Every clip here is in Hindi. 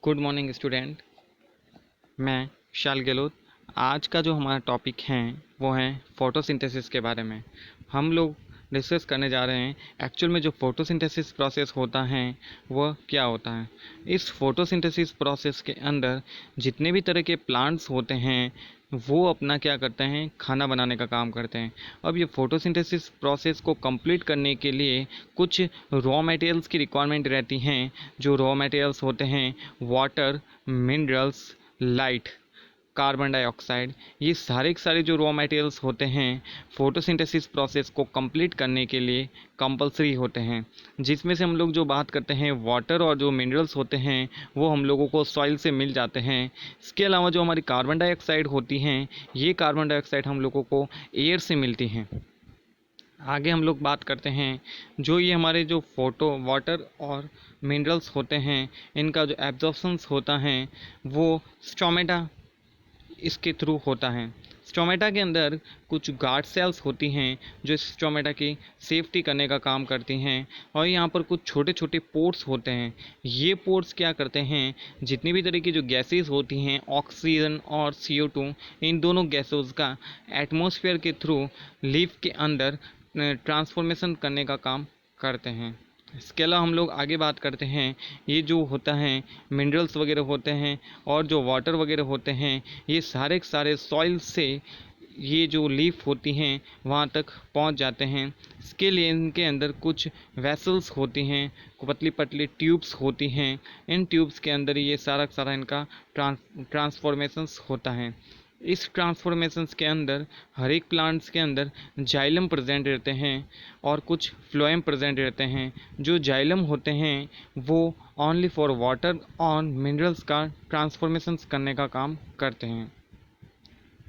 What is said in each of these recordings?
Good morning student. मैं विशाल गहलोत। आज का जो हमारा टॉपिक है वो है फोटोसिंथेसिस के बारे में। हम लोग डिस्कस करने जा रहे हैं एक्चुअल में जो फोटोसिंथेसिस प्रोसेस होता है वह क्या होता है। इस फोटोसिंथेसिस प्रोसेस के अंदर जितने भी तरह के प्लांट्स होते हैं वो अपना क्या करते हैं, खाना बनाने का काम करते हैं। अब ये फोटोसिंथेसिस प्रोसेस को कंप्लीट करने के लिए कुछ रॉ मटेरियल्स की रिक्वायरमेंट रहती हैं। जो रॉ मटेरियल्स होते हैं water, minerals, light, carbon dioxide, ये सारे के सारे जो रॉ मटेरियल्स होते हैं फोटोसिंथेसिस प्रोसेस को कंप्लीट करने के लिए कंपलसरी होते हैं। जिसमें से हम लोग जो बात करते हैं वाटर और जो मिनरल्स होते हैं वो हम लोगों को सॉइल से मिल जाते हैं। इसके अलावा जो हमारी कार्बन डाइऑक्साइड होती हैं ये कार्बन डाइऑक्साइड हम लोगों को एयर से मिलती हैं। आगे हम लोग बात करते हैं जो ये हमारे जो वाटर और मिनरल्स होते हैं इनका जो एब्जॉर्प्शंस होता है वो स्टोमेटा इसके थ्रू होता है। स्टोमेटा के अंदर कुछ गार्ड सेल्स होती हैं जो स्टोमेटा की सेफ्टी करने का काम करती हैं। और यहाँ पर कुछ छोटे छोटे पोर्स होते हैं। ये पोर्स क्या करते हैं, जितनी भी तरह की जो गैसेस होती हैं ऑक्सीजन और CO2, इन दोनों गैसों का एटमॉस्फेयर के थ्रू लीफ के अंदर ट्रांसफॉर्मेशन करने का काम करते हैं। इसके अलावा हम लोग आगे बात करते हैं ये जो होता है मिनरल्स वगैरह होते हैं और जो वाटर वगैरह होते हैं ये सारे के सारे सॉइल से ये जो लीफ होती हैं वहाँ तक पहुँच जाते हैं। इसके लिए इनके अंदर कुछ वेसल्स होती हैं, पतली पतली ट्यूब्स होती हैं। इन ट्यूब्स के अंदर ये सारा का सारा इनका ट्रांसफॉर्मेशंस होता है। इस ट्रांसफॉर्मेशंस के अंदर हर एक प्लांट्स के अंदर जाइलम प्रेजेंट रहते हैं और कुछ फ्लोएम प्रेजेंट रहते हैं। जो जाइलम होते हैं वो ओनली फॉर वाटर और मिनरल्स का ट्रांसफॉर्मेशंस करने का काम करते हैं।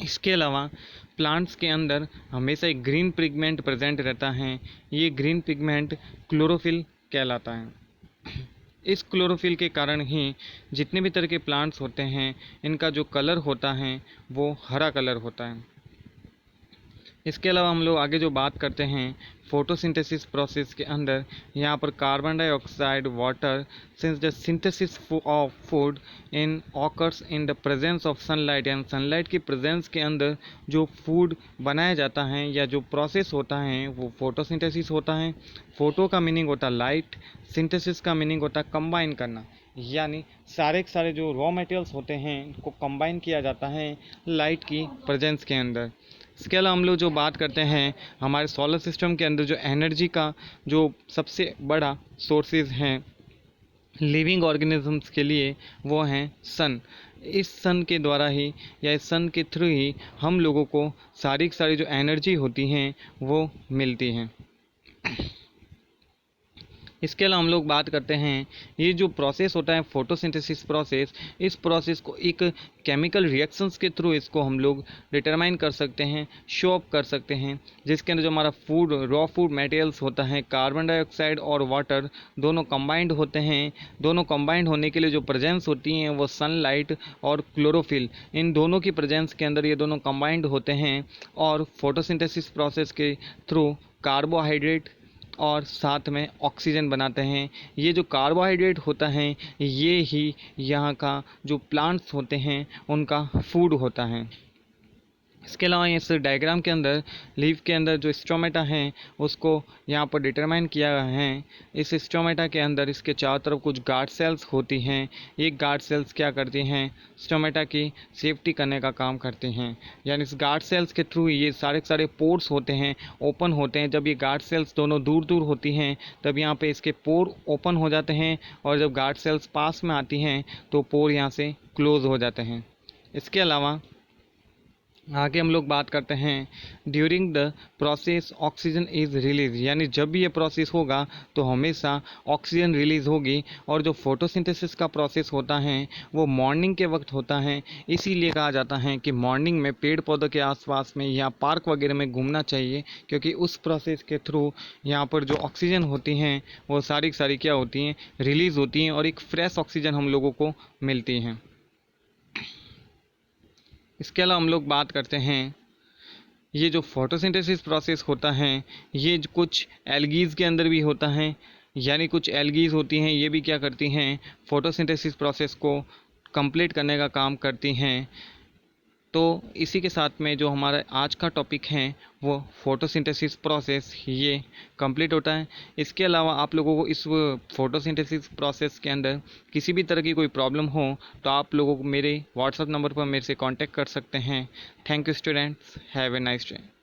इसके अलावा प्लांट्स के अंदर हमेशा एक ग्रीन पिगमेंट प्रेजेंट रहता है। ये ग्रीन पिगमेंट क्लोरोफिल कहलाता है। इस क्लोरोफिल के कारण ही जितने भी तरह के प्लांट्स होते हैं इनका जो कलर होता है वो हरा कलर होता है। इसके अलावा हम लोग आगे जो बात करते हैं फोटोसिंथेसिस प्रोसेस के अंदर यहाँ पर carbon dioxide water since the synthesis of food in occurs in the presence of sunlight, and sunlight की प्रेजेंस के अंदर जो फूड बनाया जाता है या जो प्रोसेस होता है वो फोटोसिंथेसिस होता है। फोटो का मीनिंग होता है लाइट, सिंथेसिस का मीनिंग होता है कंबाइन करना, यानी सारे के सारे जो रॉ मटेरियल्स होते हैं उनको कंबाइन किया जाता है लाइट की प्रेजेंस के अंदर। इसके अलावा हम लोग जो बात करते हैं हमारे सोलर सिस्टम के अंदर जो एनर्जी का जो सबसे बड़ा सोर्सेज हैं लिविंग ऑर्गेनिजम्स के लिए वो हैं सन। इस सन के द्वारा ही या इस सन के थ्रू ही हम लोगों को सारी की सारी जो एनर्जी होती हैं वो मिलती हैं। इसके अलावा हम लोग बात करते हैं ये जो प्रोसेस होता है फोटोसिंथेसिस प्रोसेस, इस प्रोसेस को एक केमिकल रिएक्शंस के थ्रू इसको हम लोग डिटरमाइन कर सकते हैं, शो अप कर सकते हैं। जिसके अंदर जो हमारा फूड रॉ फूड मटेरियल्स होता है कार्बन डाइऑक्साइड और वाटर दोनों कंबाइंड होते हैं। दोनों कंबाइंड होने के लिए जो प्रेजेंस होती हैं वो सनलाइट और क्लोरोफिल, इन दोनों की प्रेजेंस के अंदर ये दोनों कंबाइंड होते हैं और फोटोसिंथेसिस प्रोसेस के थ्रू कार्बोहाइड्रेट और साथ में ऑक्सीजन बनाते हैं। ये जो कार्बोहाइड्रेट होता है ये ही यहाँ का जो प्लांट्स होते हैं उनका फूड होता है। इसके अलावा इस डायग्राम के अंदर लीफ के अंदर जो स्टोमेटा हैं उसको यहाँ पर डिटरमाइन किया गया है। इस स्टोमेटा के अंदर इसके चारों तरफ कुछ गार्ड सेल्स होती हैं। ये गार्ड सेल्स क्या करती हैं, स्टोमेटा की सेफ्टी करने का काम करती हैं। यानी इस गार्ड सेल्स के थ्रू ये सारे के सारे पोर्स होते हैं ओपन होते हैं। जब ये गार्ड सेल्स दोनों दूर दूर होती हैं तब यहाँ पे इसके पोर ओपन हो जाते हैं और जब गार्ड सेल्स पास में आती हैं तो पोर यहाँ से क्लोज हो जाते हैं। इसके अलावा आगे हम लोग बात करते हैं during the process oxygen is release, यानी जब भी ये प्रोसेस होगा तो हमेशा ऑक्सीजन रिलीज़ होगी। और जो फोटोसिंथेसिस का प्रोसेस होता है वो मॉर्निंग के वक्त होता है। इसीलिए कहा जाता है कि मॉर्निंग में पेड़ पौधों के आसपास में या पार्क वगैरह में घूमना चाहिए, क्योंकि उस प्रोसेस के थ्रू यहाँ पर जो ऑक्सीजन होती हैं वो सारी की सारी क्या होती हैं, रिलीज़ होती हैं और एक फ्रेश ऑक्सीजन हम लोगों को मिलती हैं। इसके अलावा हम लोग बात करते हैं ये जो फोटोसिंथेसिस प्रोसेस होता है ये कुछ एल्गीज़ के अंदर भी होता है। यानी कुछ एल्गीज होती हैं, ये भी क्या करती हैं, फोटोसिंथेसिस प्रोसेस को कंप्लीट करने का काम करती हैं। तो इसी के साथ में जो हमारा आज का टॉपिक है वो फोटोसिंथेसिस प्रोसेस ये कंप्लीट होता है। इसके अलावा आप लोगों को इस फोटोसिंथेसिस प्रोसेस के अंदर किसी भी तरह की कोई प्रॉब्लम हो तो आप लोगों को मेरे व्हाट्सएप नंबर पर मेरे से कांटेक्ट कर सकते हैं। Thank you students, have a nice day.